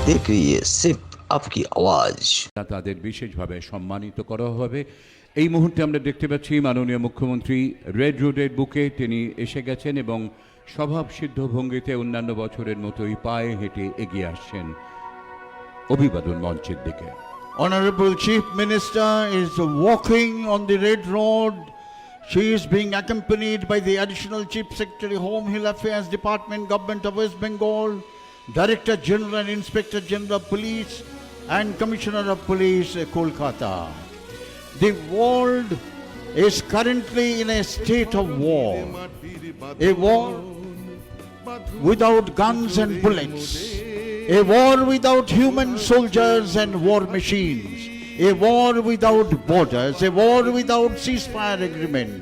देखिए सिर्फ आपकी आवाज। তাদের বিশেষভাবে সম্মানিত করা হবে। এই মুহূর্তে আমরা দেখতে পাচ্ছি মাননীয় মুখ্যমন্ত্রী রেড রোডের বুকে তিনি এসে গেছেন এবং স্বভাবসিদ্ধ ভঙ্গিতে অন্যান্য বছরের মতোই পায়ে হেঁটে এগিয়ে আসছেন অভিবাদন মঞ্চের দিকে। Honorable Chief Minister is walking on the Red Road. She is being accompanied by the Additional Chief Secretary, Home Hill Affairs Department, Government of West Bengal, Director General and Inspector General of Police, and Commissioner of Police, Kolkata. The world is currently in a state of war. A war without guns and bullets. A war without human soldiers and war machines. A war without borders. A war without ceasefire agreement.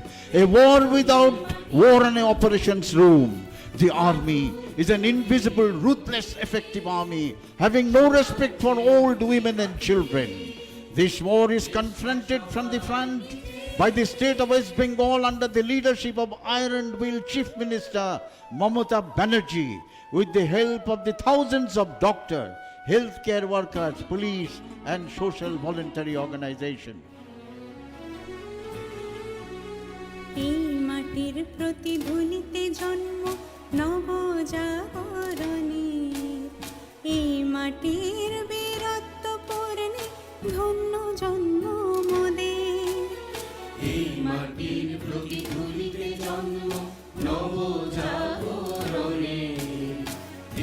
A war without war and operations room. The army is an invisible, ruthless, effective army having no respect for old women and children. This war is confronted from the front by the state of West Bengal under the leadership of Iron Will Chief Minister Mamata Banerjee, with the help of the thousands of doctors, healthcare workers, police and social voluntary organizations. এই মাটির প্রতিধ্বনিতে জন্ম নবজাগরণের, এই মাটির বীরত্ব পূর্ণে ধন্য জন্ম মোদের। এই মাটির প্রতিধ্বনিতে জন্ম নবজাগরণের,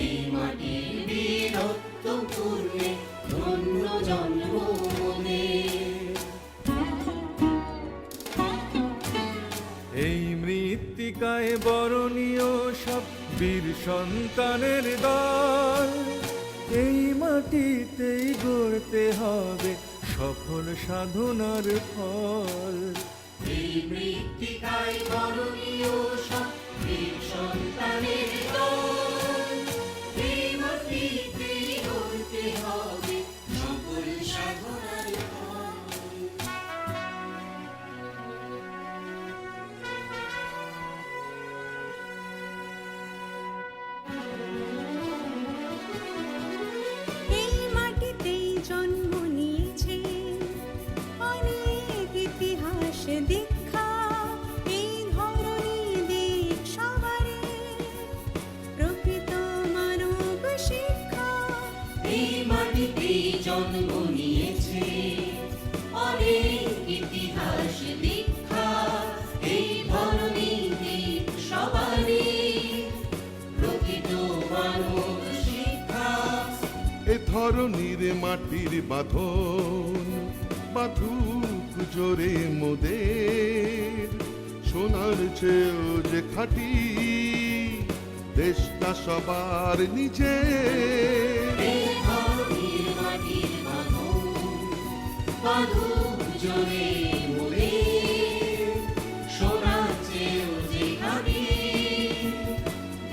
এই মাটির বীরত্ব পূর্ণে ধন্য জন্ম মোদের। এই মৃত্তিকায় বরণীয় সব বীর সন্তানের দল, এই মাটিতেই গড়তে হবে সফল সাধনার ফল। এই মৃত্তিকায় বরণীয় সব বীর সন্তানের দল, এই মাটিতেই গড়তে হবে সফল সাধনার ফল। এই মাটিতেই জন্ম নিয়েছে অনেক ইতিহাস দীক্ষা, এই ধরনী দিক সবারে প্রকৃত মানব শিক্ষা। এই মাটিতেই জন্ম নিয়েছে অনেক ইতিহাস দীক্ষা, এই ধরনের দিক সবারই প্রকৃত মানব শিক্ষা। এ ধরনীর মাটির বাঁধন বাঁধুক জোরে মোদের, সোনার চেয়েও যে খাঁটি দেশটা সবার নিজের। এই ধরনের মাটির বাঁধন বাঁধুক জোরে মোদের, সোনার চেয়েও যে খাঁটি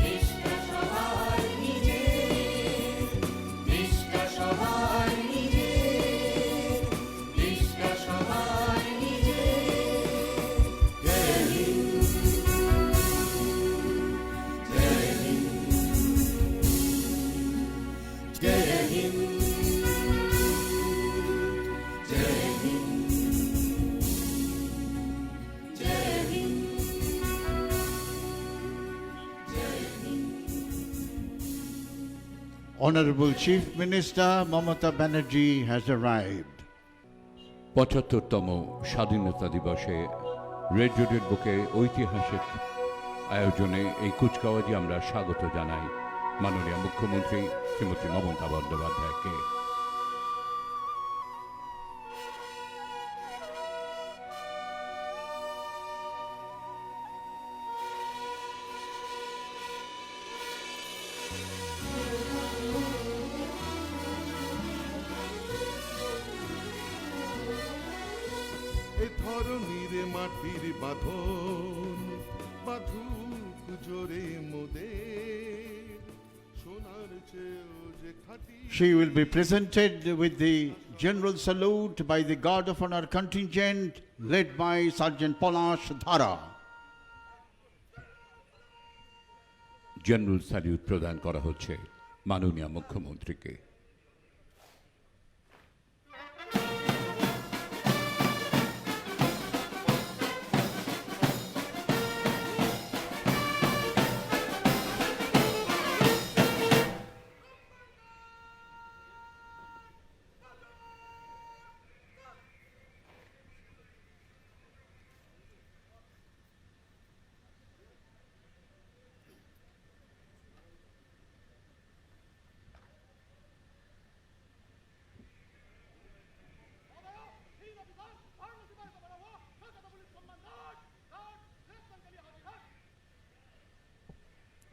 দেশটা সবার নিজের, দেশটা সবার নিজের, দেশটা সবার নিজের। জয় হিন্দ, জয় হিন্দ, জয় হিন্দ, জয় হিন্দ, জয় হিন্দ, জয় Hind. Honorable Chief Minister Mamata Banerjee has arrived. ৭৫তম স্বাধীনতা দিবসে রেড রোডের বুকে ঐতিহাসিক আয়োজনে এই কুচকাওয়াজে আমরা স্বাগত জানাই মাননীয় মুখ্যমন্ত্রী শ্রীমতী মমতা বন্দ্যোপাধ্যায়কে। এ ধরনীর মাটির বাঁধন বাঁধুক জোরে মোদের, সোনার চেয়েও যে খাঁটি। She will be presented with the general salute by the Guard of Honor contingent led by Sergeant Polash Dhara. General salute প্রদান করা হচ্ছে মাননীয় মুখ্যমন্ত্রীকে।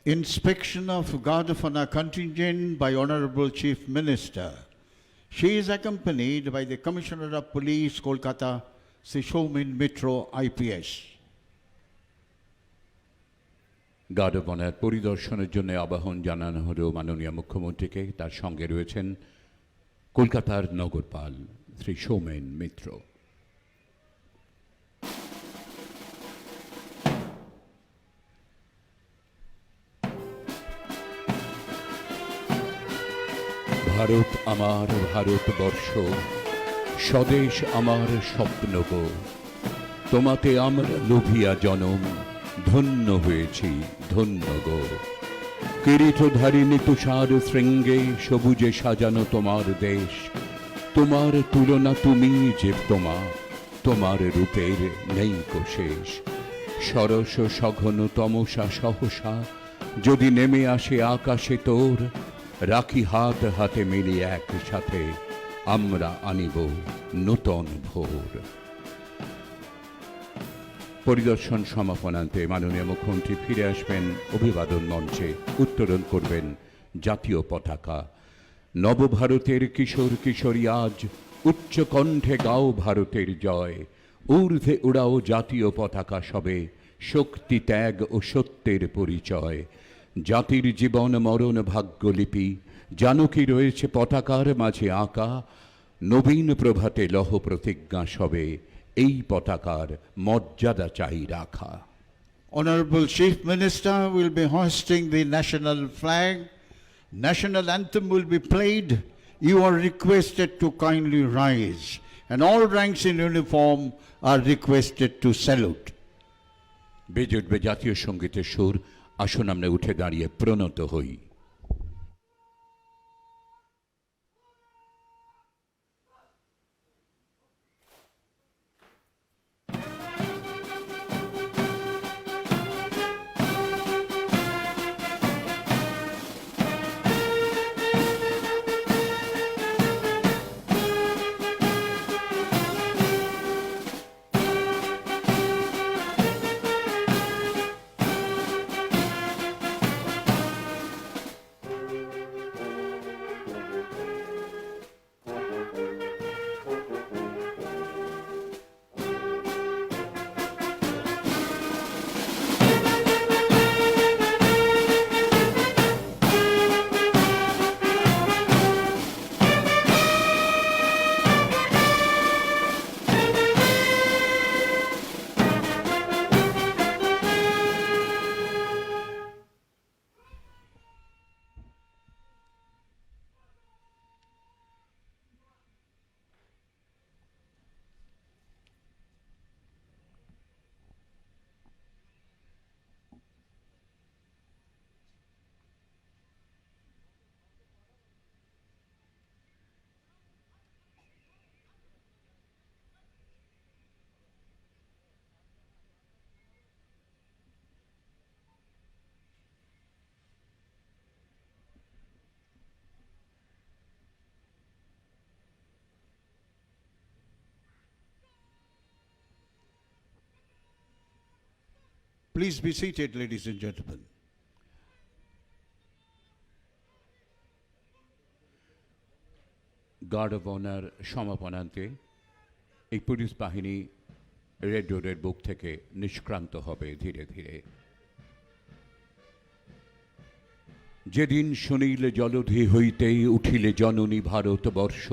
inspection of Guard of Honor contingent by Honorable Chief Minister. She is accompanied by the Commissioner of Police, Kolkata, Sri Soumen Mitra, IPS. Guard of honour পরিদর্শনের জন্য আহ্বান জানানো হলো মাননীয় মুখ্যমন্ত্রীকে। তার সঙ্গে রয়েছেন কলকাতার নগরপাল শ্রী সৌমেন মিত্র। ভারত আমার ভারতবর্ষ, স্বদেশ আমার স্বপ্ন গো, তোমাতে আমরা লোভিয়া জনম, ধন্য হয়েছি ধন্য গো। কিরীটধারিণী তুষার শৃঙ্গে সবুজে সাজানো তোমার দেশ, তোমার তুলনা তুমি যে তোমার রূপের নেই কো শেষ। সরস সঘন তমসা সহসা যদি নেমে আসে আকাশে তোর, রাখি হাত হাতে মিলি একসাথে, আমরা আনিব নূতন ভোর। পরিদর্শন সমাপনান্তে মাননীয় মুখ্যমন্ত্রী ফিরে আসবেন অভিবাদন মঞ্চে, উত্তোলন করবেন জাতীয় পতাকা। নবভারতের কিশোর কিশোরী আজ উচ্চ কণ্ঠে গাও ভারতের জয়, ঊর্ধ্বে উড়াও জাতীয় পতাকা সবে, শক্তি ত্যাগ ও সত্যের পরিচয়। জাতির জীবন মরণ ভাগ্যলিপি জানো কি রয়েছে পতাকার মাঝে আঁকা, নবীন প্রভাতে লহ প্রতিজ্ঞা সবে, এই পতাকার মর্যাদা চাই রাখা। Honorable Chief Minister will be hoisting the national flag. National anthem will be played. You are requested to kindly rise, and all ranks in uniform are requested to salute. বেজে উঠবে জাতীয় সঙ্গীতের সুর। আসুন আমরা উঠে দাঁড়িয়ে প্রণত হই। Please be seated, ladies and gentlemen. Guard of honour সমাপনান্তে এই পুলিশ বাহিনী রেড রোডের বুক থেকে নিষ্ক্রান্ত হবে ধীরে ধীরে। যেদিন শুনিলে জলধি হইতে উঠিলে জননী ভারতবর্ষ,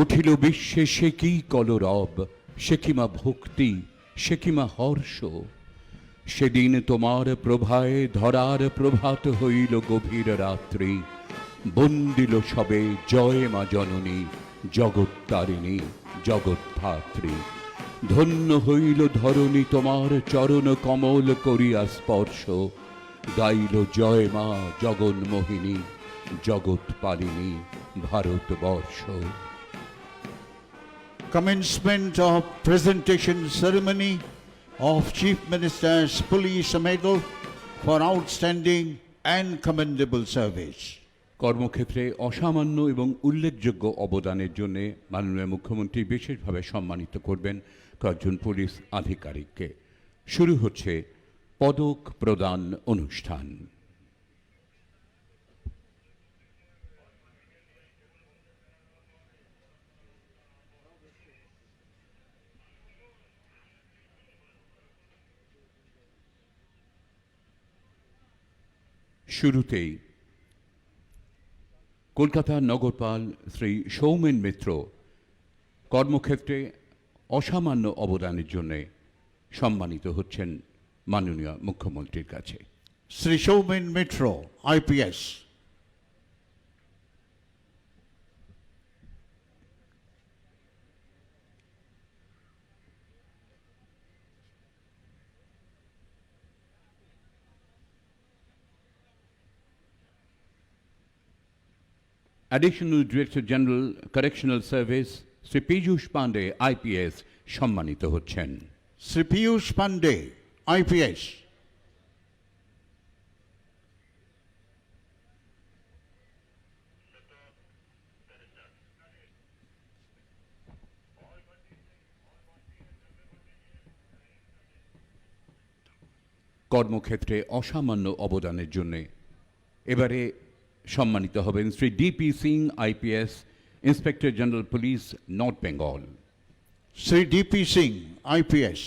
উঠিল বিশ্বে সে কি কলরব, সে কিমা ভক্তি, সে কিমা হর্ষ। সেদিন তোমার প্রভায় ধরার প্রভাত হইল গভীর রাত্রি, বন্দিল সবে জয় মা জননী, জগত্তারিণী জগৎধাত্রী। ধন্য হইল ধরণী তোমার চরণ কমল করিয়া স্পর্শ, গাইল জয় মা জগন্মোহিনী, জগৎপালিনী Bharatvarsha. Commencement of presentation ceremony of Chief Minister's Police Medal for outstanding and commendable service. কর্মক্ষেত্রে অসামান্য এবং উল্লেখযোগ্য অবদানের জন্য মাননীয় মুখ্যমন্ত্রী বিশেষভাবে সম্মানিত করবেন কয়েকজন পুলিশ আধিকারিককে। শুরু হচ্ছে পদক প্রদান অনুষ্ঠান। শুরুতেই কলকাতার নগরপাল শ্রী সৌমেন মিত্র কর্মক্ষেত্রে অসামান্য অবদানের জন্য সম্মানিত হচ্ছেন মাননীয় মুখ্যমন্ত্রীর কাছে। Sri Shaumin Mitro, IPS. Additional director general correctional service Shri Piyush Pandey IPS সম্মানিত হচ্ছেন। Sri Piyush Pandey, IPS. কর্মক্ষেত্রে অসামান্য অবদানের জন্য এবারে সম্মানিত হবেন Shri DP Singh IPS inspector general police north Bengal. Sri D.P. Singh, IPS.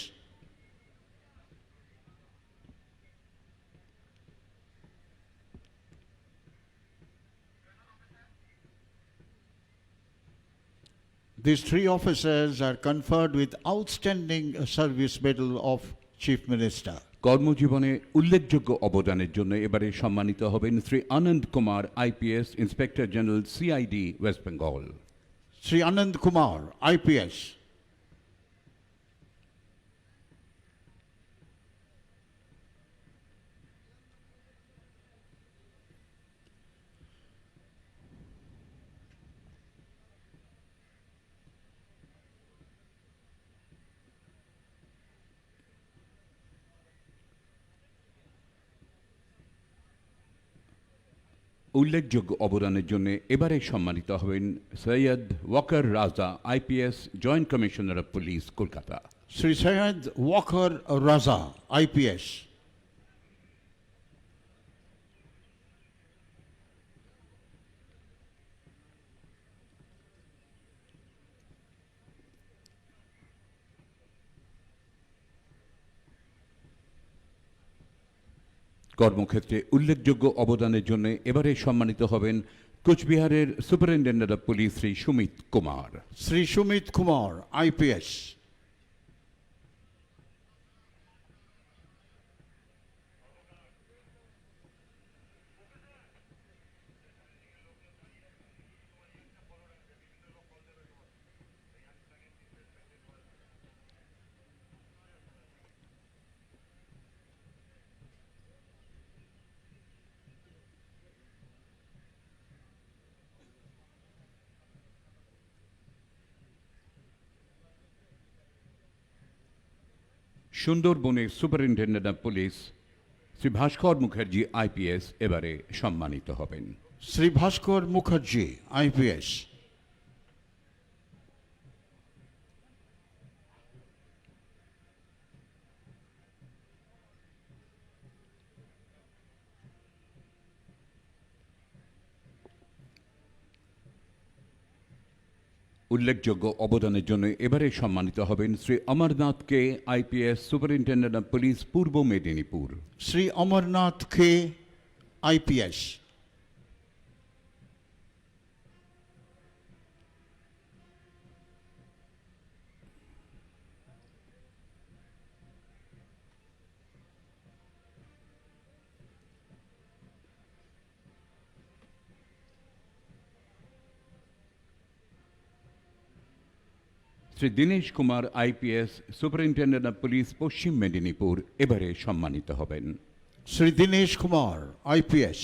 These three officers are conferred with Outstanding Service Medal of Chief Minister. কর্মজীবনে উল্লেখযোগ্য অবদানের জন্য এবারে সম্মানিত হবেন Shri Anand Kumar IPS inspector general CID west Bengal. Sri Anand Kumar, IPS. উল্লেখযোগ্য অবদানের জন্য এবারে সম্মানিত হবেন সৈয়দ ওয়াকার রাজা IPS joint commissioner of police Kolkata. Sri Syed Walker Raza, IPS. কর্মক্ষেত্রে উল্লেখযোগ্য অবদানের জন্য এবারে সম্মানিত হবেন কোচবিহারের superintendent of police Shri Sumit Kumar. Sri Shumit Kumar, IPS. সুন্দরবনের superintendent of police Shri Bhaskar Mukherjee IPS এবারে সম্মানিত হবেন। Sri Bhaskar Mukherjee, IPS. উল্লেখযোগ্য অবদানের জন্য এবারে সম্মানিত হবেন শ্রী অমরনাথ কে IPS superintendent of police Purba Medinipur. Sri Amarnath K, IPS. Shri Dinesh Kumar IPS superintendent of police পশ্চিম মেদিনীপুর এবারে সম্মানিত হবেন। Sri Dinesh Kumar, IPS.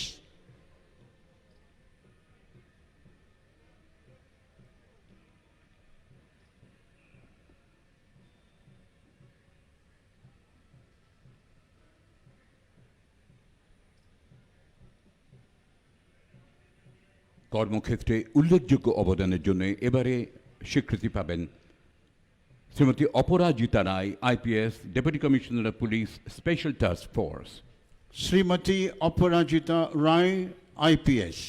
কর্মক্ষেত্রে উল্লেখযোগ্য অবদানের জন্য এবারে স্বীকৃতি পাবেন Shrimati Aparajita Rai IPS deputy commissioner of police special task force. Srimati Aparajita Rai, IPS.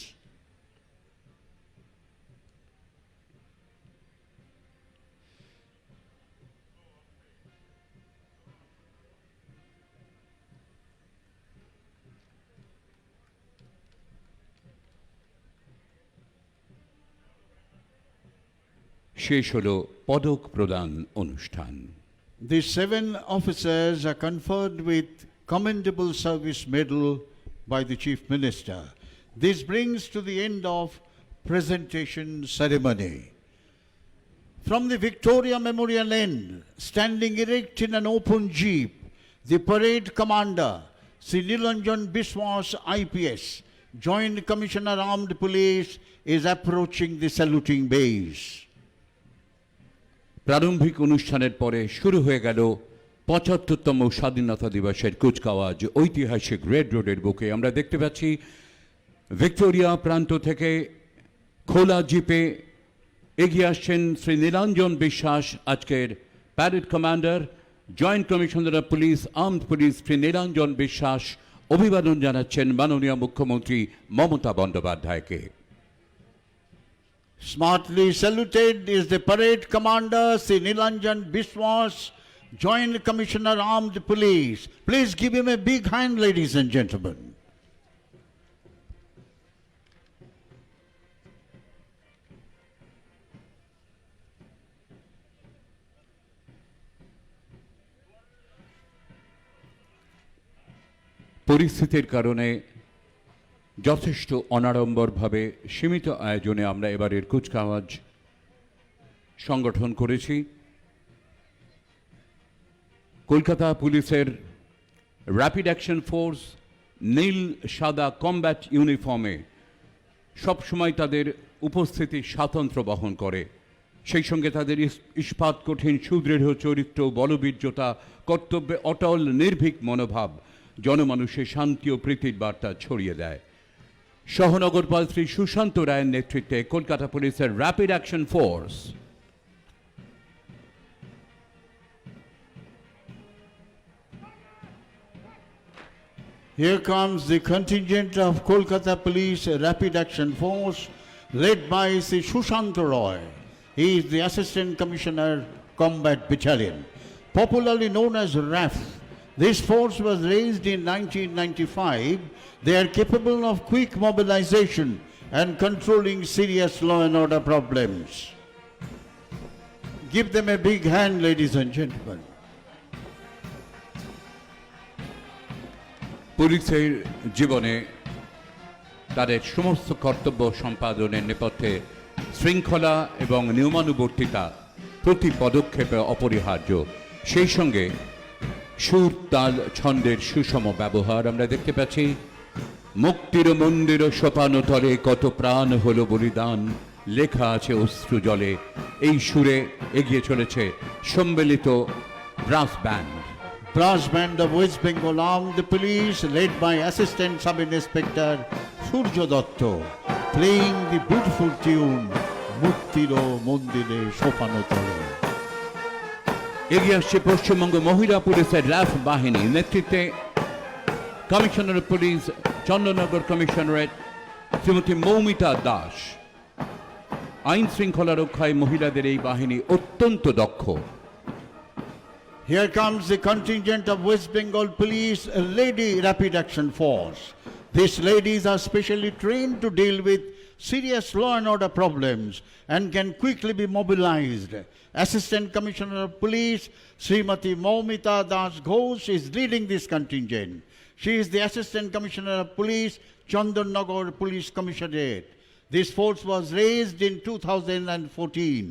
শেষ হলো পদক প্রদান অনুষ্ঠান। The 7 officers are conferred with Commendable Service Medal by the Chief Minister. This brings to the end of presentation ceremony. From the Victoria Memorial end, standing erect in an open jeep, the parade commander, Sri Nilanjan Biswas IPS, Joint Commissioner Armed Police, is approaching the saluting bays. প্রারম্ভিক অনুষ্ঠানের পরে শুরু হয়ে গেল ৭৫তম স্বাধীনতা দিবসের কুচকাওয়াজ ঐতিহাসিক red রোডের বুকে। আমরা দেখতে পাচ্ছি ভিক্টোরিয়া প্রান্ত থেকে খোলা জিপে এগিয়ে আসছেন শ্রী নীলাঞ্জন বিশ্বাস, আজকের parade commander, joint commissioner of police, armed police Shri Nilanjan বিশ্বাস অভিবাদন জানাচ্ছেন মাননীয় মুখ্যমন্ত্রী মমতা বন্দ্যোপাধ্যায়কে। Smartly saluted is the parade commander, Sri Nilanjan Biswas, Joint Commissioner Armed Police. Please give him a big hand, ladies and gentlemen. পরিস্থিতির কারণে যথেষ্ট অনাড়ম্বরভাবে সীমিত আয়োজনে আমরা এবারের কুচকাওয়াজ সংগঠন করেছি। কলকাতা পুলিশের র্যাপিড অ্যাকশন ফোর্স নীল সাদা কমব্যাট ইউনিফর্মে সবসময় তাদের উপস্থিতি স্বাতন্ত্র্য বহন করে, সেই সঙ্গে তাদের ইস্পাত কঠিন সুদৃঢ় চরিত্র, বলবীর্যতা, কর্তব্যে অটল নির্ভীক মনোভাব জনমানুষে শান্তি ও প্রীতির বার্তা ছড়িয়ে দেয়। সহনগরপাল শ্রী সুশান্ত রায়ের নেতৃত্বে কলকাতা পুলিশের rapid action force Here comes the contingent of Kolkata Police Rapid Action Force led by Sri Sushant Roy. He is the Assistant Commissioner Combat Battalion, popularly known as RAF. This force was raised in 1995. They are capable of quick mobilization and controlling serious law and order problems. Give them a big hand, ladies and gentlemen. পুলিশের জীবনে তাদের সমস্ত কর্তব্য সম্পাদনের নেপথ্যে শৃঙ্খলা এবং নিয়মানুবর্তিতা প্রতি পদক্ষেপে অপরিহার্য। সেই সঙ্গে সুর তাল ছন্দের সুষম ব্যবহার। আমরা দেখতে পাচ্ছি মুক্তির মন্দির সোপানতলে কত প্রাণ হলো বলিদান, লেখা আছে অশ্রু জলে। এই সুরে এগিয়ে চলেছে সম্মিলিত brass band. Brass band of West Bengal Armed Police led by Assistant Sub-Inspector Surjo Dotto, playing the beautiful tune Muktiro Mondire Shopanotole. এগিয়ে আসছে পশ্চিমবঙ্গ মহিলা পুলিশের র্যাফ বাহিনী, নেতৃত্বে commissioner police Chandernagore commissionerate Shrimati Moumita Das. আইন শৃঙ্খলা রক্ষায় মহিলাদের এই বাহিনী অত্যন্ত দক্ষ। Here comes the contingent of West Bengal Police Lady Rapid Action Force. These ladies are specially trained to deal with serious law and order problems and can quickly be mobilized. Assistant Commissioner of Police Srimati Moumita Das Ghosh is leading this contingent. She is the Assistant Commissioner of Police, Chandanagar Police Commissariat. This force was raised in 2014.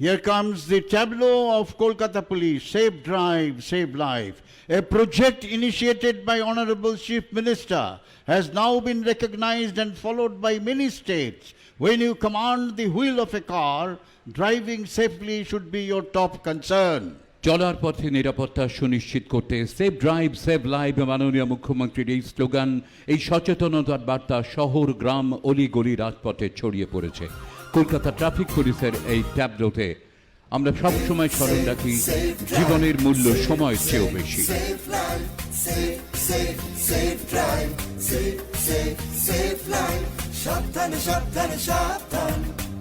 Here comes the tableau of Kolkata Police, Safe Drive, Save Life. A project initiated by Honorable Chief Minister has now been recognized and followed by many states. When you command the wheel of a car, driving safely should be your top concern. চলার পথে নিরাপত্তা সুনিশ্চিত করতে save drive save live মাননীয় মুখ্যমন্ত্রীর এই slogan, এই সচেতনতার বার্তা শহর গ্রাম অলিগলি রাজপথে ছড়িয়ে পড়েছে। কলকাতা ট্রাফিক পুলিশের এই ট্যাবলোতে আমরা সবসময় স্মরণ রাখি জীবনের মূল্য সময়ের চেয়েও বেশি। সাবধানে সাবধানে সাবধান,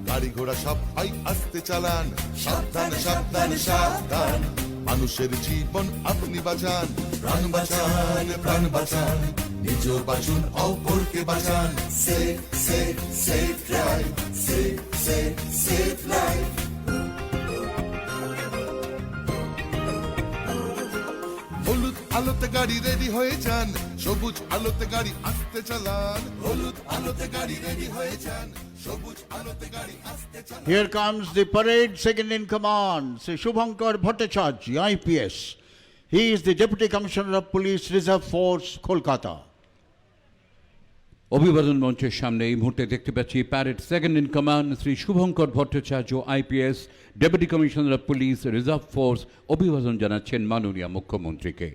গাড়ি ঘোড়া সব ভাই আসতে চালান, সাবধানে সাবধানে সাবধান। মানুষের জীবন আপনি বাঁচান, প্রাণ বাঁচান, প্রাণ বাঁচান, নিজ বাঁচুন অপরকে বাঁচান। Save save save life, save save save life. হলুদ আলোতে গাড়ি রেডি হয়ে যান, সবুজ আলোতে গাড়ি আসতে চালান। হলুদ আলোতে গাড়ি রেডি হয়ে যান, সবুজ আলোতে গাড়ি আসতে চালান। Here comes the parade second in command, Sri Shubhankar Bhattacharya, IPS. He is the Deputy Commissioner of Police Reserve Force, Kolkata. অভিবাদন মঞ্চের সামনে এই মুহূর্তে দেখতে পাচ্ছি parade second in command Shri Shubhankar Bhattacharya, IPS, deputy commissioner of police reserve force. অভিবাদন জানাচ্ছেন মাননীয় মুখ্যমন্ত্রীকে।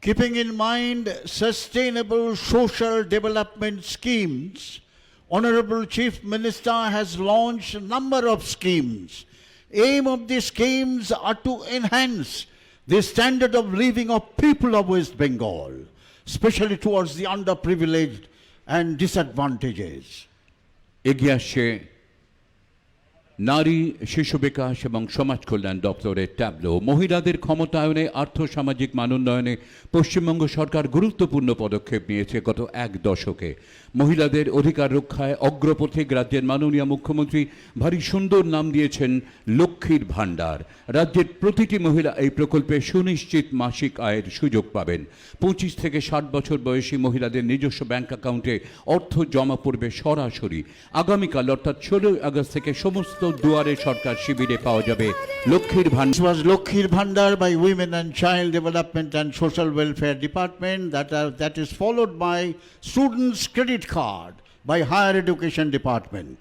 Keeping in mind sustainable social development schemes, Honorable Chief Minister has launched a number of schemes. Aim of these schemes are to enhance the standard of living of people of West Bengal, especially towards the underprivileged and disadvantages. এগিয়ে আসছে নারী শিশু বিকাশ এবং সমাজ কল্যাণ দপ্তরের tableau. মহিলাদের ক্ষমতায়নে আর্থসামাজিক মানোন্নয়নে পশ্চিমবঙ্গ সরকার গুরুত্বপূর্ণ পদক্ষেপ নিয়েছে গত এক দশকে। মহিলাদের অধিকার রক্ষায় অগ্রপথিক রাজ্যের মাননীয় মুখ্যমন্ত্রী ভারী সুন্দর নাম দিয়েছেন লক্ষ্মীর ভাণ্ডার। রাজ্যের প্রতিটি মহিলা এই প্রকল্পে সুনিশ্চিত মাসিক আয়ের সুযোগ পাবেন। 25 থেকে 60 বছর বয়সী মহিলাদের নিজস্ব ব্যাংক অ্যাকাউন্টে অর্থ জমা পড়বে সরাসরি। আগামীকাল অর্থাৎ 16 আগস্ট থেকে সমস্ত দুয়ারে সরকার শিবিরে পাওয়া যাবে লক্ষ্মীর ভাণ্ডার। This was Lokhir Bhandar by Women and Child Development and Social Welfare Department, that is followed by Students Credit Card by Higher Education Department.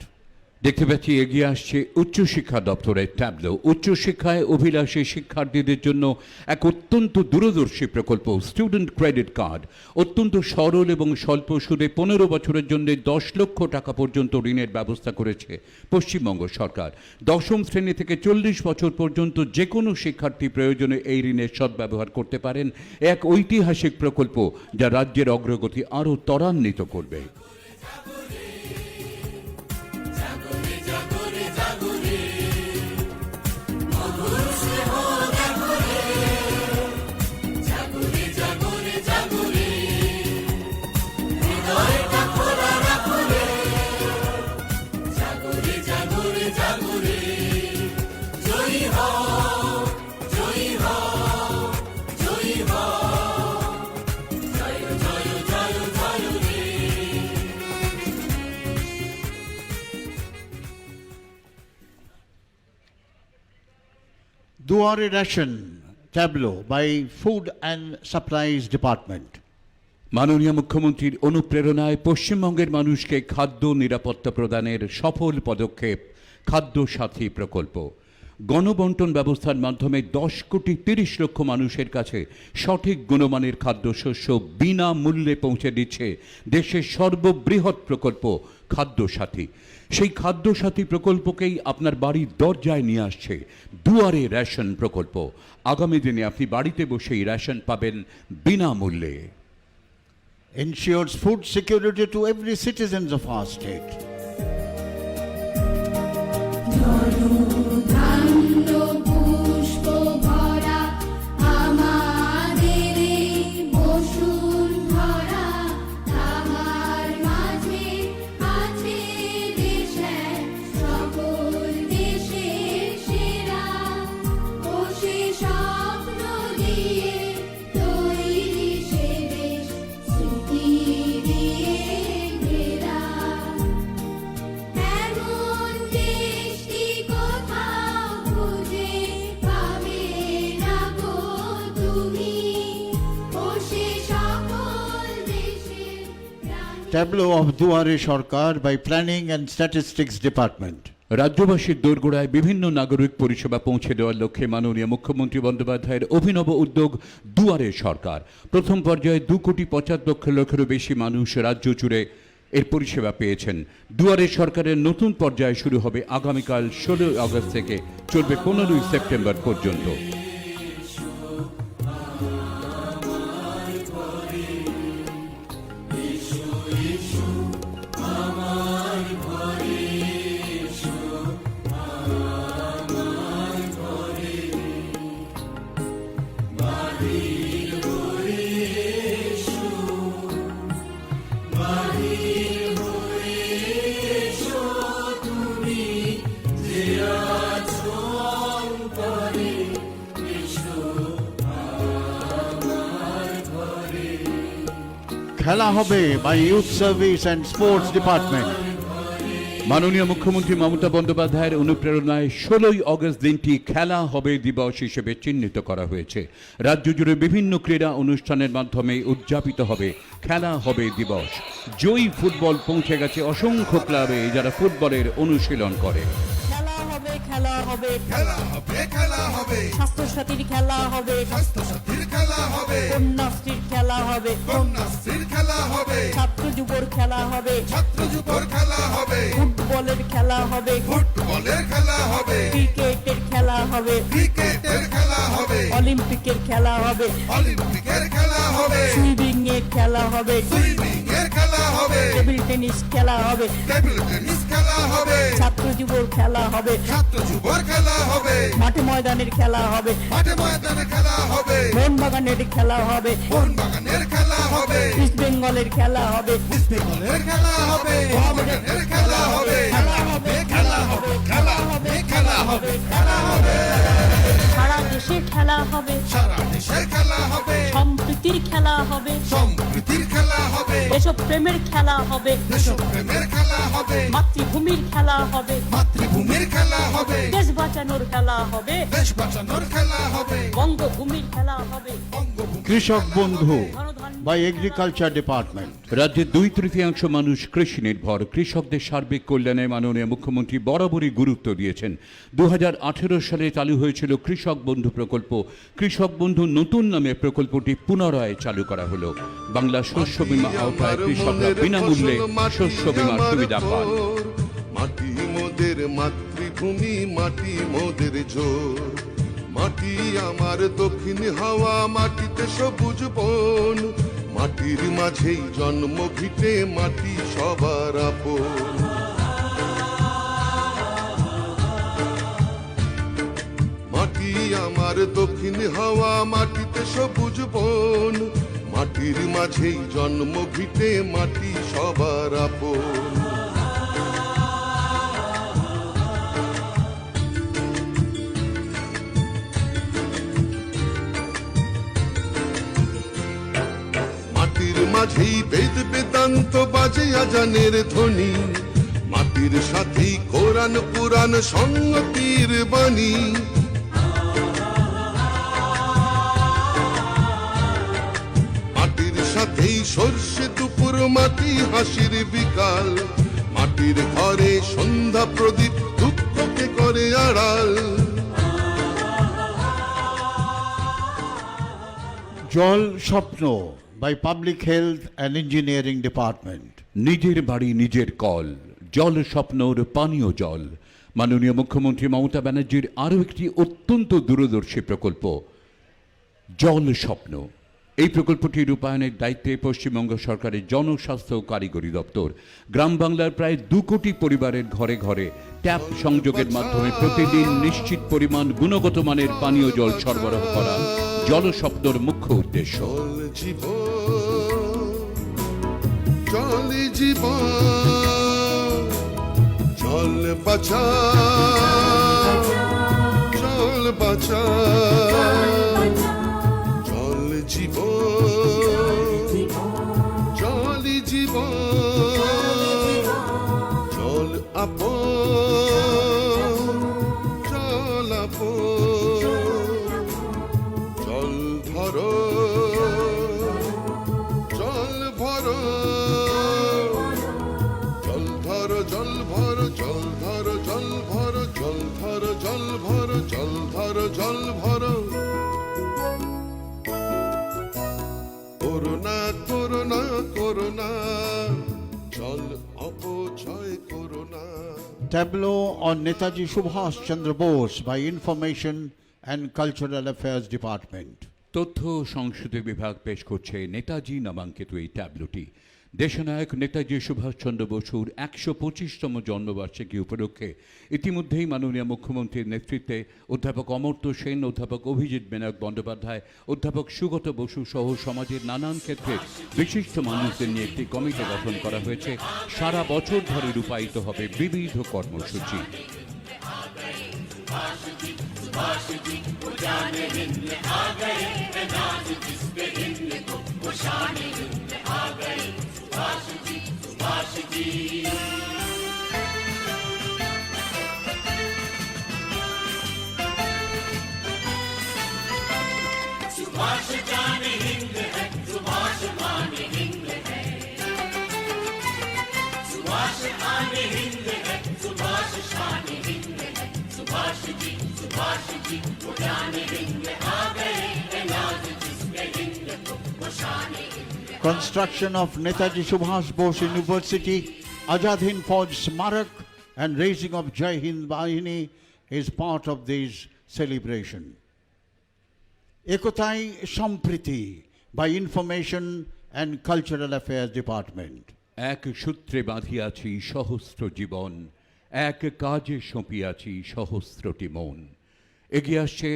দেখতে পাচ্ছি এগিয়ে আসছে উচ্চশিক্ষা দপ্তরের ট্যাবলো। উচ্চশিক্ষায় অভিলাষী শিক্ষার্থীদের জন্য এক অত্যন্ত দূরদর্শী প্রকল্প স্টুডেন্ট ক্রেডিট কার্ড। অত্যন্ত সরল এবং স্বল্প সুদে 15 বছরের জন্য 10 লক্ষ টাকা পর্যন্ত ঋণের ব্যবস্থা করেছে পশ্চিমবঙ্গ সরকার। 10ম শ্রেণী থেকে 40 বছর পর্যন্ত যে কোনো শিক্ষার্থী প্রয়োজনে এই ঋণের সদ্ব্যবহার করতে পারেন। এক ঐতিহাসিক প্রকল্প যা রাজ্যের অগ্রগতি আরও ত্বরান্বিত করবে। Duare Ration Tableau by Food and Supplies Department. মাননীয় মুখ্যমন্ত্রীর অনুপ্রেরণায় পশ্চিমবঙ্গের মানুষকে খাদ্য নিরাপত্তা প্রদানের সফল পদক্ষেপ খাদ্য সাথী প্রকল্প। গণবন্টন ব্যবস্থার মাধ্যমে 10 কোটি 30 লক্ষ মানুষের কাছে সঠিক গুণমানের খাদ্যশস্য বিনামূল্যে পৌঁছে দিচ্ছে দেশের সর্ববৃহৎ প্রকল্প খাদ্য সাথী। সেই খাদ্য সাথী প্রকল্পকেই আপনার বাড়ির দরজায় নিয়ে আসছে দুয়ারে রেশন প্রকল্প। আগামী দিনে আপনি বাড়িতে বসেই রেশন পাবেন বিনামূল্যে। Ensures food security to every citizen of our state. Tableau of Duare Sarkar by Planning and Statistics Department. রাজ্যবাসীর দোরগোড়ায় বিভিন্ন নাগরিক পরিষেবা পৌঁছে দেওয়ার লক্ষ্যে মাননীয় মুখ্যমন্ত্রী বন্দ্যোপাধ্যায়ের অভিনব উদ্যোগ দুয়ারে সরকার। প্রথম পর্যায়ে 2.75 লক্ষেরও বেশি মানুষ রাজ্য জুড়ে এর পরিষেবা পেয়েছেন। দুয়ারে সরকারের নতুন পর্যায় শুরু হবে আগামীকাল 16 আগস্ট থেকে, চলবে 15 সেপ্টেম্বর পর্যন্ত। খেলা হবে by Youth Service and Sports Department. মাননীয় মুখ্যমন্ত্রী মমতা বন্দ্যোপাধ্যায়ের অনুপ্রেরণায় 16ই অগস্ট দিনটি খেলা হবে দিবস হিসেবে চিহ্নিত করা হয়েছে। রাজ্য জুড়ে বিভিন্ন ক্রীড়া অনুষ্ঠানের মাধ্যমে উদযাপিত হবে খেলা হবে দিবস। জয়ী ফুটবল পৌঁছে গেছে অসংখ্য ক্লাবে যারা ফুটবলের অনুশীলন করে। খেলা হবে খেলা হবে খেলা হবে খেলা হবে স্বাস্থ্যসাথীর খেলা হবে স্বাস্থ্যসাথীর খেলা হবে কন্যাশ্রীর খেলা হবে কন্যাশ্রীর খেলা হবে ছাত্র যুবর খেলা হবে ছাত্র যুবর খেলা হবে ফুটবলের খেলা হবে ফুটবলের খেলা হবে ক্রিকেটের খেলা হবে ক্রিকেটের খেলা হবে অলিম্পিকের খেলা হবে অলিম্পিকের খেলা হবে সুইমিং এর খেলা হবে সুইমিং এর খেলা হবে টেবিল টেনিস খেলা হবে টেবিল টেনিস খেলা হবে ছাত্র যুবর খেলা হবে ছাত্র যুবর খেলা হবে মাঠে ময়দানের খেলা হবে মাঠে ময়দানে খেলা হবে মোহনবাগানের খেলা হবে মোহনবাগানের খেলা হবে ইস্ট বেঙ্গলের খেলা হবে ইস্ট বেঙ্গলের খেলা হবে মোহামেডানের খেলা হবে খেলা হবে খেলা হবে খেলা হবে খেলা হবে খেলা হবে সারা দেশে খেলা হবে সারা দেশের খেলা হবে সম্প্রীতির খেলা হবে সম্প্রীতির খেলা হবে দেশপ্রেমের খেলা হবে দেশপ্রেমের খেলা হবে মাতৃভূমির খেলা হবে মাতৃভূমির খেলা হবে দেশ বাঁচানোর খেলা হবে দেশ বাঁচানোর খেলা হবে বঙ্গভূমির খেলা হবে বঙ্গভূমি কৃষক বন্ধু ধনধান্য by Agriculture Department. রাজ্যের 2/3 মানুষ কৃষি নির্ভর। কৃষকদের সার্বিক কল্যাণে মাননীয় মুখ্যমন্ত্রী বরাবরই গুরুত্ব দিয়েছেন। 2018 সালে চালু হয়েছিল কৃষক বন্ধু প্রকল্প। কৃষক বন্ধু নতুন নামে প্রকল্পটি পুনরায় চালু করা হলো। বাংলা শস্য বীমা আওতায় কৃষকরা বিনামূল্যে শস্য বীমার সুবিধা পান। মাটি মোদের মাতৃভূমি, মাটি মোদের জোর। মাটি আমার দক্ষিণ হাওয়া, মাটিতে সবুজ বন। মাটির মাঝেই জন্ম ভিটে, মাটি সবার আপন। মাটি আমার দক্ষিণ হাওয়া, মাটিতে সবুজ বন। মাটির মাঝেই জন্ম ভিটে, মাটি সবার আপন। মাটির মাঝেই বেদ বেদান্ত বাজে আজানের ধ্বনি। মাটির সাথেই কোরআন পুরাণ সংগতির বাণী। মাটির সাথেই সর্ষে দুপুর, মাটি হাসির বিকাল। মাটির ঘরে সন্ধ্যা প্রদীপ, দুঃখকে করে আড়াল। জল স্বপ্ন by Public Health and Engineering Department. নিজের বাড়ি নিজের কল, জল স্বপ্নর পানীয় জল। মাননীয় মুখ্যমন্ত্রী মমতা ব্যানার্জির আরও একটি অত্যন্ত দূরদর্শী প্রকল্প জল স্বপ্ন। এই প্রকল্পটি রূপায়ণের দায়িত্বে পশ্চিমবঙ্গ সরকারের জনস্বাস্থ্য ও কারিগরি দপ্তর। গ্রাম বাংলার প্রায় 2 কোটি পরিবারের ঘরে ঘরে ট্যাপ সংযোগের মাধ্যমে প্রতিদিন নিশ্চিত পরিমাণ গুণগত মানের পানীয় জল সরবরাহ করা জল স্বপ্নর মুখ্য উদ্দেশ্য। জল জীবন, জল জীবন, জল বাঁচা, জল বাঁচা। জল জীবন, জল জীবন, জল আপন, জল আপন। জল ধরো, জল ভরো, জল ধরো জল ভরো, জল ধরো জল ভরো, জল ধরো জল ভরো, জল ধরো জল ভরো। করোনা করোনা করোনা, জল অপচয় corona. Tableau on Netaji Subhash Chandra Bose by Information and Cultural Affairs Department. তথ্য সংস্কৃতি বিভাগ পেশ করছে নেতাজি নামাঙ্কিত এই ট্যাবলোটি। দেশনায়ক নেতাজি সুভাষচন্দ্র বসুর 125তম জন্মবার্ষিকী উপলক্ষে ইতিমধ্যেই মাননীয় মুখ্যমন্ত্রীর নেতৃত্বে অধ্যাপক অমর্ত্য সেন, অধ্যাপক অভিজিৎ বিনায়ক বন্দ্যোপাধ্যায়, অধ্যাপক সুগত বসু সহ সমাজের নানান ক্ষেত্রে বিশিষ্ট মানুষদের নিয়ে একটি কমিটি গঠন করা হয়েছে। সারা বছর ধরে রূপায়িত হবে বিবিধ কর্মসূচি। Construction of Netaji Subhash Bose University, Azad Hind Fauj Smarak and raising of Jai Hind Bahini is part of this celebration. Ekotai Sampriti by Information and Cultural Affairs Department. এক সূত্রে বাঁধিয়াছি সহস্র জীবন, এক কাজে সঁপিয়াছি সহস্রটি মন। এগিয়ে আসছে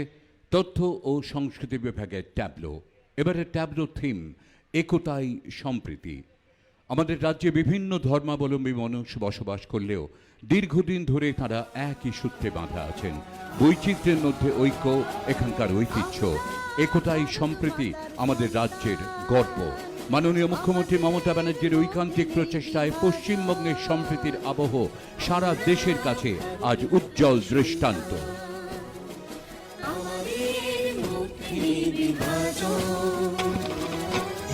তথ্য ও সংস্কৃতি বিভাগের ট্যাবলো। এবারে ট্যাবলো থিম একতাই সম্প্রীতি। আমাদের রাজ্যে বিভিন্ন ধর্মাবলম্বী মানুষ বসবাস করলেও দীর্ঘদিন ধরে তারা একই সূত্রে বাঁধা আছেন। বৈচিত্র্যের মধ্যে ঐক্য এখানকার ঐতিহ্য। একতাই সম্প্রীতি আমাদের রাজ্যের গর্ব। মাননীয় মুখ্যমন্ত্রী মমতা ব্যানার্জির ঐকান্তিক প্রচেষ্টায় পশ্চিমবঙ্গের সম্প্রীতির আবহ সারা দেশের কাছে আজ উজ্জ্বল দৃষ্টান্ত।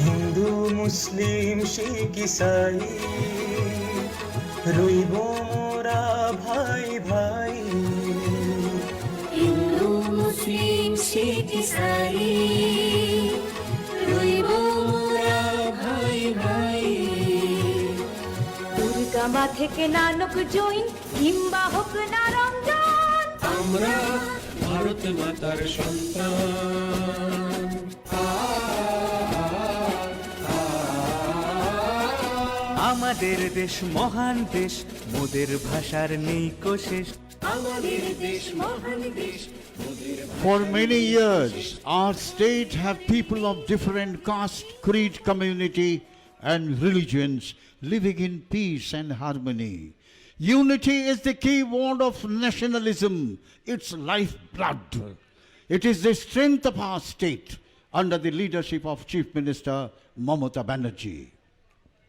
হিন্দু মুসলিম শিখ ইসাই রইব মোরা ভাই ভাই। হিন্দু মুসলিম শিখ ইসাই রইব মোরা ভাই ভাই। দুর্গামা থেকে নানক জৈন কিংবা হোক না রমজান, আমরা ভারত মাতার সন্তান। আমাদের দেশ মহান দেশ, মোদের ভাষার নেই কোশেষ। আমাদের দেশ মহান দেশ। For many years, our state have people of different caste, creed, community and religions living in peace and harmony. Unity is the key word of nationalism, its lifeblood. It is the strength of our state under the leadership of Chief Minister Mamata Banerjee.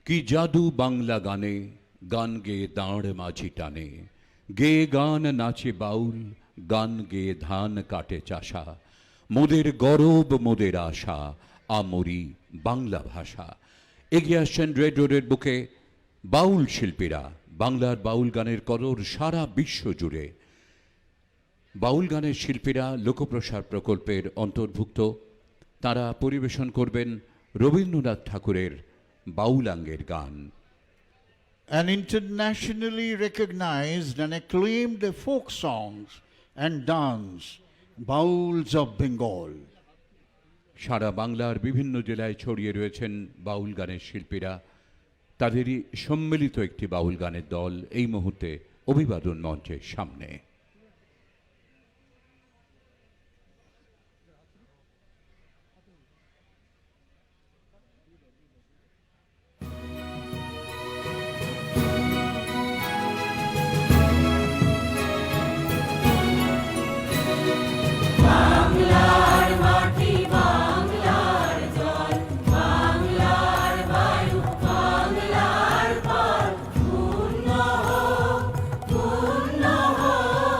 কি জাদু বাংলা গানে, গান গেয়ে দাঁড় মাঝি টানে। গেয়ে গান নাচে বাউল, গান গেয়ে ধান কাটে চাষা। মোদের গরব মোদের আশা, আমরি বাংলা ভাষা। এগিয়ে আসছেন রেড রোডের বুকে বাউল শিল্পীরা। বাংলার বাউল গানের কদর সারা বিশ্ব জুড়ে। বাউল গানের শিল্পীরা লোকপ্রসার প্রকল্পের অন্তর্ভুক্ত। তারা পরিবেশন করবেন রবীন্দ্রনাথ ঠাকুরের বাউলাঙ্গের গান। An internationally recognized and acclaimed folk songs and dance, Bauls of Bengal. সারা বাংলার বিভিন্ন জেলায় ছড়িয়ে রয়েছেন বাউল গানের শিল্পীরা। তাদেরই সম্মিলিত একটি বাউল গানের দল এই মুহূর্তে অভিবাদন মঞ্চের সামনে। পূর্ণ হোক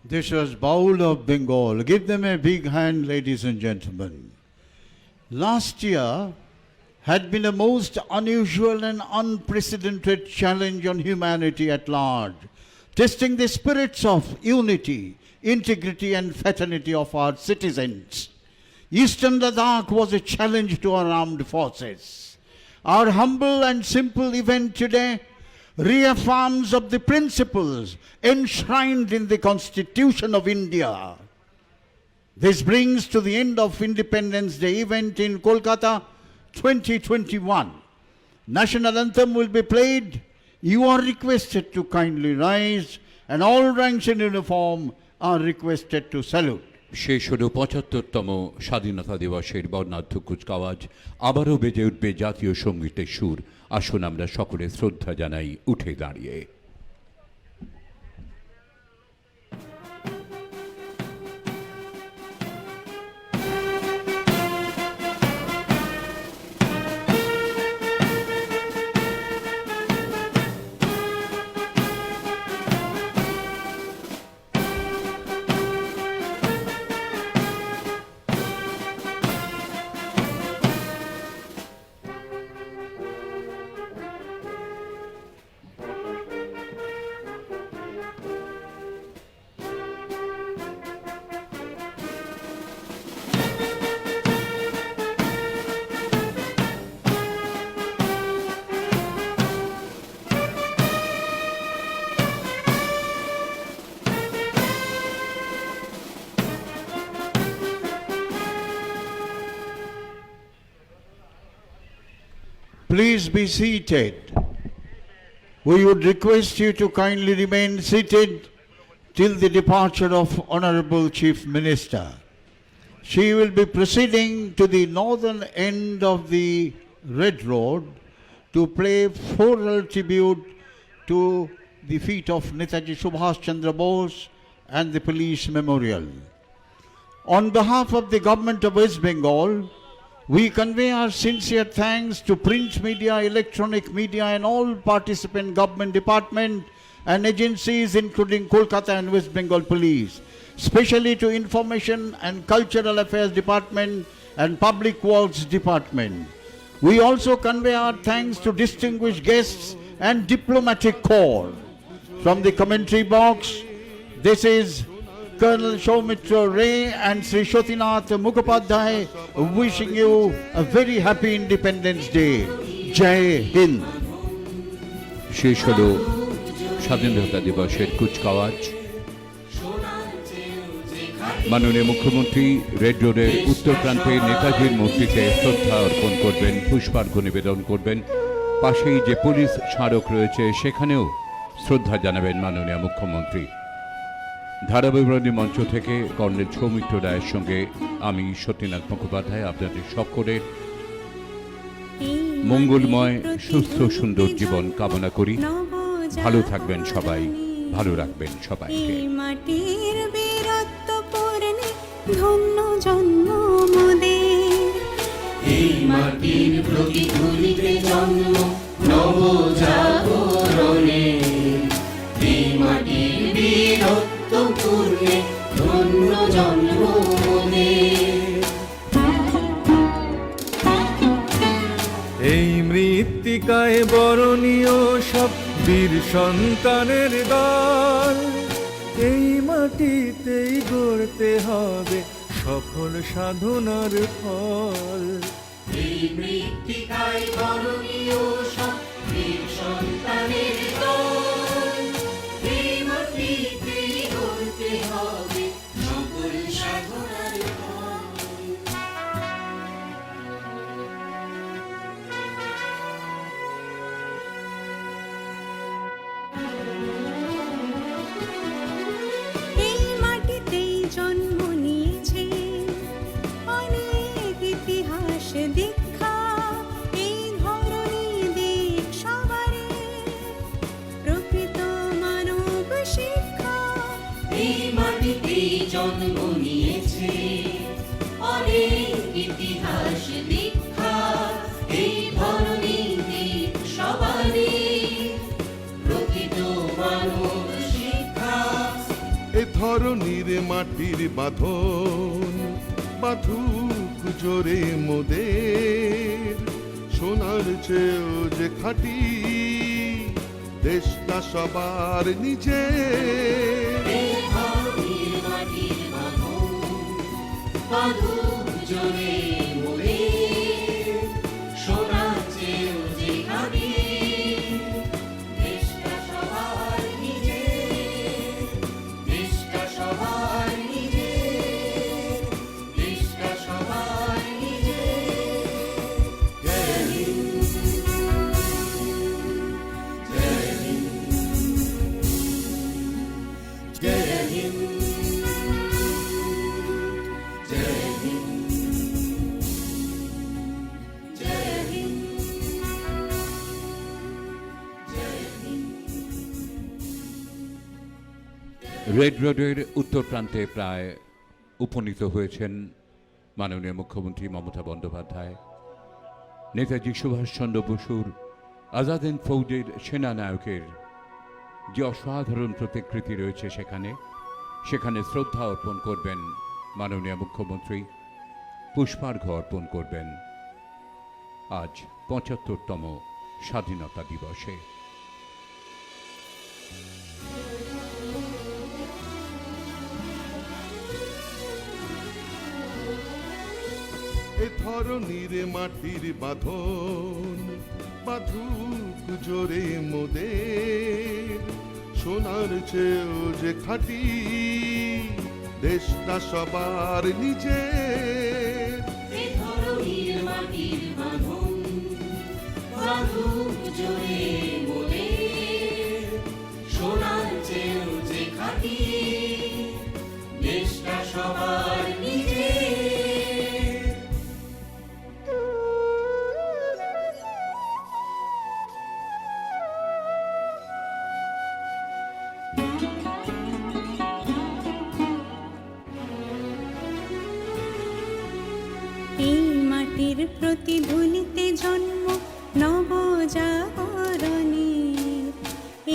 This was Baul of Bengal. Give them a big hand, ladies and gentlemen. Last year had been a most unusual and unprecedented challenge on humanity at large, testing the spirits of unity, integrity and fraternity of our citizens. Eastern Ladakh was a challenge to our armed forces. Our humble and simple event today reaffirms of the principles enshrined in the Constitution of India. This brings to the end of Independence Day event in Kolkata 2021. National anthem will be played. You are requested to kindly rise and all ranks in uniform are requested to salute. শেষ হল ৭৫তম স্বাধীনতা দিবসের বর্ণাঢ্য কুচকাওয়াজ। আবারও বেজে উঠবে জাতীয় সঙ্গীতের সুর। আসুন আমরা সকলে শ্রদ্ধা জানাই উঠে দাঁড়িয়ে। Please be seated. We would request you to kindly remain seated till the departure of Honorable Chief Minister. She will be proceeding to the northern end of the Red Road to play floral tribute to the feet of Netaji Subhash Chandra Bose and the Police Memorial. On behalf of the Government of West Bengal, we convey our sincere thanks to print media, electronic media and all participant government departments and agencies including Kolkata and West Bengal Police, especially to Information and Cultural Affairs Department and Public Works Department. We also convey our thanks to distinguished guests and diplomatic corps. From the commentary box, this is Colonel Soumitra Ray and Sri Shotinath Mukhopadhyay wishing you a very happy Independence Day. Jai Hind. শেষ হল স্বাধীনতা দিবসের কুচকাওয়াজ। মাননীয় মুখ্যমন্ত্রী red রোডের উত্তর প্রান্তে নেতাজির মূর্তিতে শ্রদ্ধা অর্পণ করবেন, পুষ্পার্ঘ্য নিবেদন করবেন। পাশেই যে পুলিশ স্মারক রয়েছে সেখানেও শ্রদ্ধা জানাবেন মাননীয় মুখ্যমন্ত্রী। ধারাবিবরণী মঞ্চ থেকে কর্নেল সৌমিত্র রায়ের সঙ্গে আমি সত্যনাথ মুখোপাধ্যায় আপনাদের সকলের মঙ্গলময় সুস্থ সুন্দর জীবন কামনা করি। ভালো থাকবেন সবাই, ভালো রাখবেন সবাইকে। মাটির বীরত্ব পূর্ণে ধন্য জন্ম মোদের, এই মাটির প্রতিধ্বনিতে জন্ম নবজাগরণে, এই মাটির বীরত্ব পূর্ণে ধন্য জন্ম মোদের। এই মৃত্তিকায় বরণীয় সব বীর সন্তানের দল, এই মাটিতেই গড়তে হবে সফল সাধনার ফল। এই মৃত্তিকায় বরণীয় সব বীর সন্তানের দল, এই মাটিতেই গড়তে হবে সফল সাধনার ফল। এই মাটিতেই জন্ম নিয়েছে অনেক ইতিহাস দীক্ষা, এই ধরনী দিক সবারে প্রকৃত মানব শিক্ষা। এই মাটিতেই জন্ম নিয়েছে অনেক ইতিহাস দীক্ষা, এই ধরনী দিক সবারে প্রকৃত মানব শিক্ষা। এ ধরনীর মাটির বাঁধন বাঁধুক জোরে মোদের সোনার চেয়েও যে খাঁটি দেশটা সবার নিজের রেড রোডের উত্তর প্রান্তে প্রায় উপনীত হয়েছেন মাননীয় মুখ্যমন্ত্রী মমতা বন্দ্যোপাধ্যায়। নেতাজি সুভাষচন্দ্র বসুর আজাদ হিন্দ ফৌজের সেনানায়কের যে অসাধারণ প্রতিকৃতি রয়েছে সেখানে শ্রদ্ধা অর্পণ করবেন মাননীয় মুখ্যমন্ত্রী, পুষ্পার্ঘ্য অর্পণ করবেন আজ ৭৫তম স্বাধীনতা দিবসে। এ ধরনীর মাটির বাঁধন বাঁধুক জোরে মোদের সোনার চেয়েও যে খাঁটি দেশটা সবার নিজের এই মাটির প্রতিধ্বনিতে জন্ম নবজাগরণের,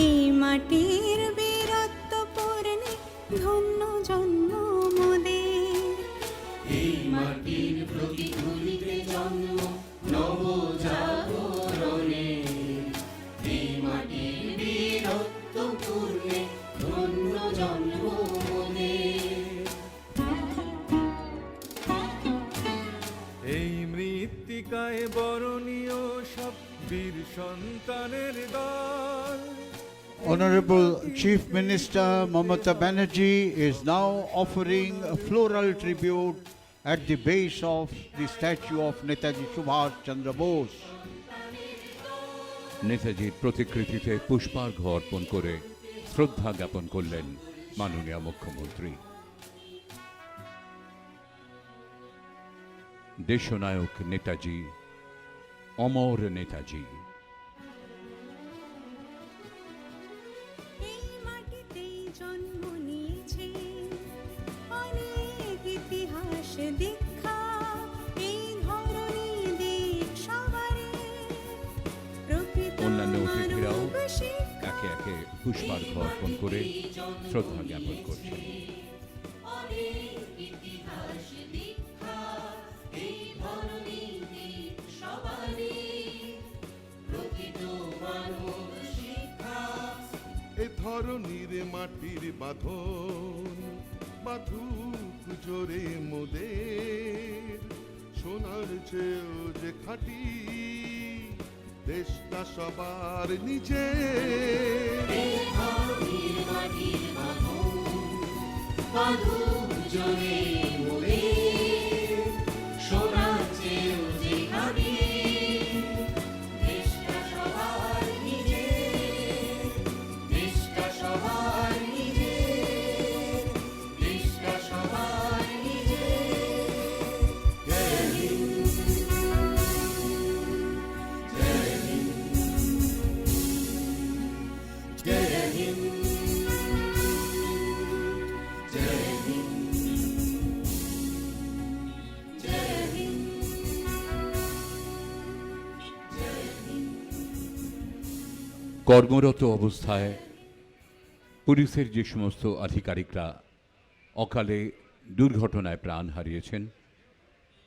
এই মাটির বীরত্ব পূর্ণে ধন্য জন্ম মোদের। এই মাটির প্রতিধ্বনিতে জন্ম নবজাগরণের, এই মাটির বীরত্ব পূর্ণে ধন্য জন্ম মোদের। এই মৃত্তিকায় বরণীয় সব বীর সন্তানের দল। Honorable Chief Minister Mamata Banerjee is now offering a floral tribute at the base of the statue of Netaji Subhash Chandra Bose. নেতাজির প্রতিকৃতিতে পুষ্পার্ঘ্য অর্পণ করে শ্রদ্ধা জ্ঞাপন করলেন মাননীয় মুখ্যমন্ত্রী। দেশনায়ক নেতাজি, অমর নেতাজি। এই মাটিতেই জন্ম নিয়েছে অনেক ইতিহাস দীক্ষা, এই ধরনী দিক সবারে প্রকৃত অন্যান্য অতিথিরাও মানব শিক্ষা। একে একে পুষ্পার্ঘ্য অর্পণ করে শ্রদ্ধা জ্ঞাপন করছেন। এ ধরনীর মাটির বাঁধন বাঁধুক জোরে মোদের সোনার চেয়েও যে খাঁটি দেশটা সবার নিজের। কর্মরত অবস্থায় পুলিশের যে সমস্ত আধিকারিকরা অকালে দুর্ঘটনায় প্রাণ হারিয়েছেন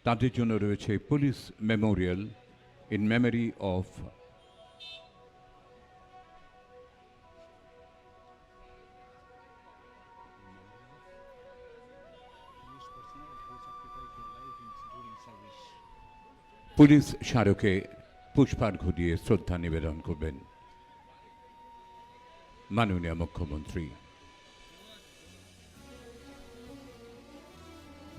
তাদের জন্য রয়েছে police memorial in memory of police স্মারকে পুষ্পার্ঘ্য দিয়ে শ্রদ্ধা নিবেদন করবেন মাননীয় মুখ্যমন্ত্রী।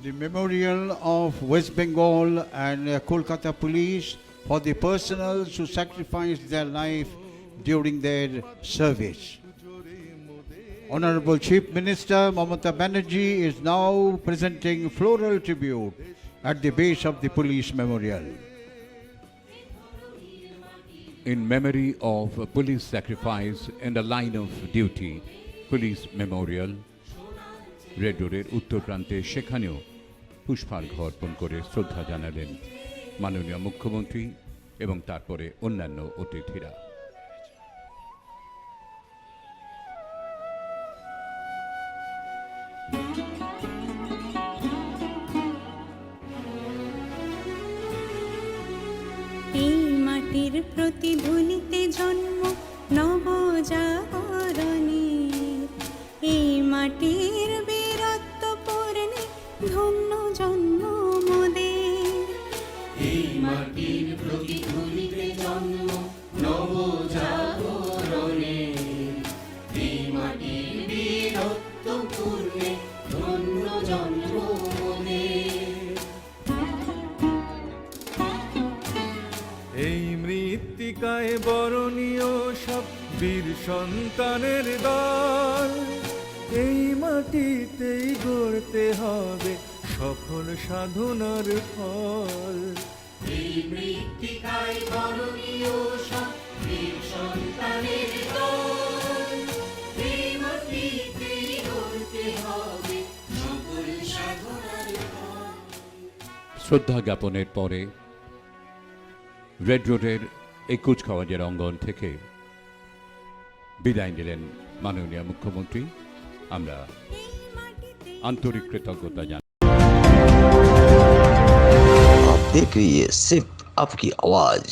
The memorial of West Bengal and Kolkata Police for the personnel who sacrificed their life during their service. Honorable Chief Minister Mamata Banerjee is now presenting floral tribute at the base of the police memorial. In memory of police sacrifice in the line of duty, police memorial, red রোডের উত্তর প্রান্তে সেখানেও পুষ্পার্ঘ্য অর্পণ করে শ্রদ্ধা জানালেন মাননীয় মুখ্যমন্ত্রী এবং তারপরে অন্যান্য অতিথিরা। এই মাটির প্রতিধ্বনিতে জন্ম নবজাগরণের, এই মাটির বীরত্ব পূর্ণে ধন্য জন্ম মোদের। এই মাটির প্রতিধ্বনিতে জন্ম নবজাগরণের, এই মাটির বীরত্ব পূর্ণে ধন্য জন্ম মোদের। এই মৃত্তিকায় বরণীয় সব বীর সন্তানের দল, এই মাটিতেই গড়তে হবে সফল সাধনার ফল। এই মৃত্তিকায় বরণীয় সব বীর সন্তানের দল, এই মাটিতেই গড়তে হবে সফল সাধনার ফল। শ্রদ্ধা জ্ঞাপনের পরে রেড রোডের এই কুচকাওয়াজের অঙ্গন থেকে বিদায় নিলেন মাননীয় মুখ্যমন্ত্রী। আমরা আন্তরিক কৃতজ্ঞতা জানাই। आप देख रही है सिर्फ आपकी आवाज।